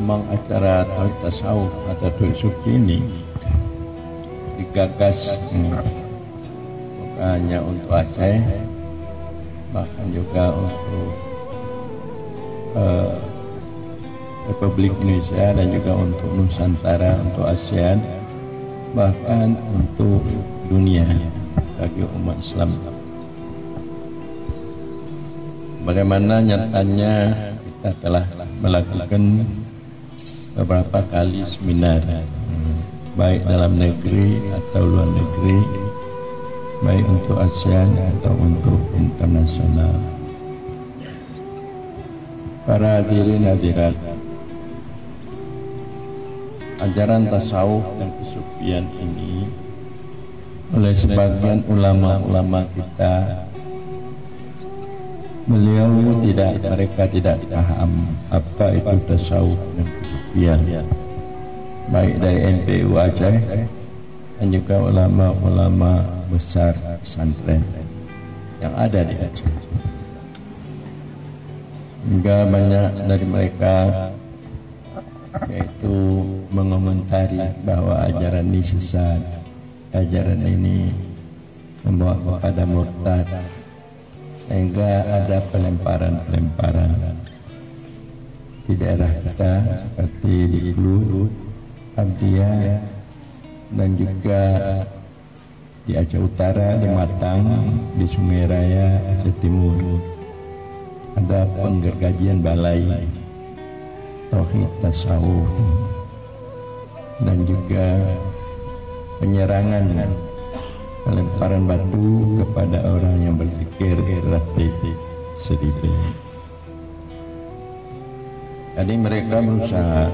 memang acara tauhid tasawuf atau tauhid sufi ini digagas bukan hanya untuk Aceh, bahkan juga untuk Republik Indonesia dan juga untuk Nusantara, untuk ASEAN, bahkan untuk dunia bagi umat Islam. Bagaimana nyatanya kita telah melakukan beberapa kali seminar, baik dalam negeri atau luar negeri, baik untuk ASEAN atau untuk internasional. Para hadirin hadirat, ajaran tasawuf dan kesufian ini oleh sebagian ulama-ulama kita, mereka tidak paham apa itu tasawuf dan kesufian, baik dari MPU Aceh dan juga ulama-ulama besar pesantren yang ada di Aceh. Hingga banyak dari mereka yaitu mengomentari bahwa ajaran ini sesat, ajaran ini membawa kepada murtad, sehingga ada pelemparan di daerah kita seperti di Hulu, Abdiya, dan juga di Aceh Utara, di Matang, di Sungai Raya, Aceh Timur. Ada penggergajian balai tauhid tasawuf dan juga penyerangan, pelemparan batu kepada orang yang berzikir ratib sedikit. Jadi mereka berusaha,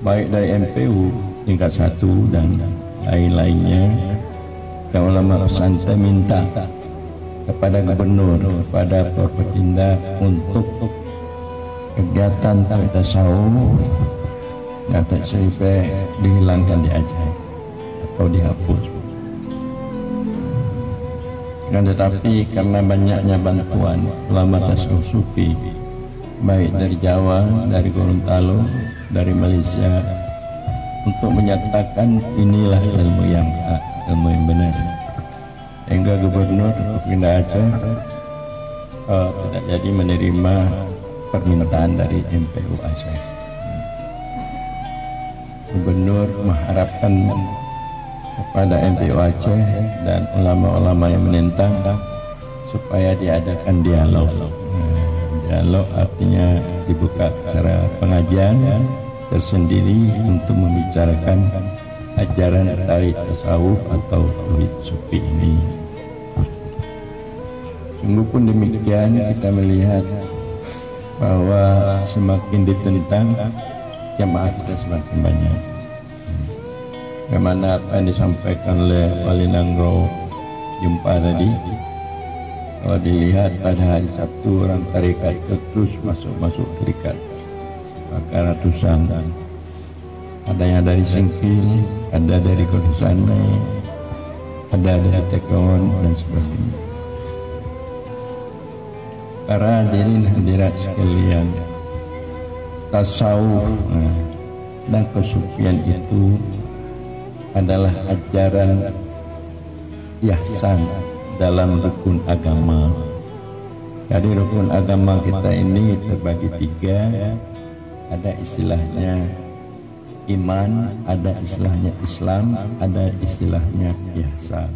baik dari MPU tingkat 1 dan lain-lainnya, dan ulama pesantren minta kepada gubernur, kepada Forkopimda untuk kegiatan tauhid tasawuf dan tasawuf dihilangkan di Aceh atau dihapus. Tetapi karena banyaknya bantuan ulama tasawuf sufi, baik dari Jawa, dari Gorontalo, dari Malaysia, untuk menyatakan inilah ilmu yang hak, ilmu yang benar, hingga Gubernur Pindah Aceh tidak jadi menerima permintaan dari MPU Aceh. Gubernur mengharapkan kepada MPU Aceh dan ulama-ulama yang menentang supaya diadakan dialog. Dialog artinya dibuka secara pengajian tersendiri untuk membicarakan ajaran tauhid tasawuf atau tauhid sufi ini. Sungguh pun demikian, kita melihat bahwa semakin ditentang, jamaah kita semakin banyak. Bagaimana apa yang disampaikan oleh Wali Nangro jumpa tadi, kalau dilihat pada hari Sabtu orang tarekat terus masuk tarekat, maka ratusan, ada yang dari Singkil, ada dari Kodusane, ada dari Tekon dan sebagainya. Para hadirin hadirat sekalian, tasawuf dan kesufian itu adalah ajaran ihsan dalam rukun agama. Jadi rukun agama kita ini terbagi 3. Ada istilahnya iman, ada istilahnya Islam, ada istilahnya ihsan.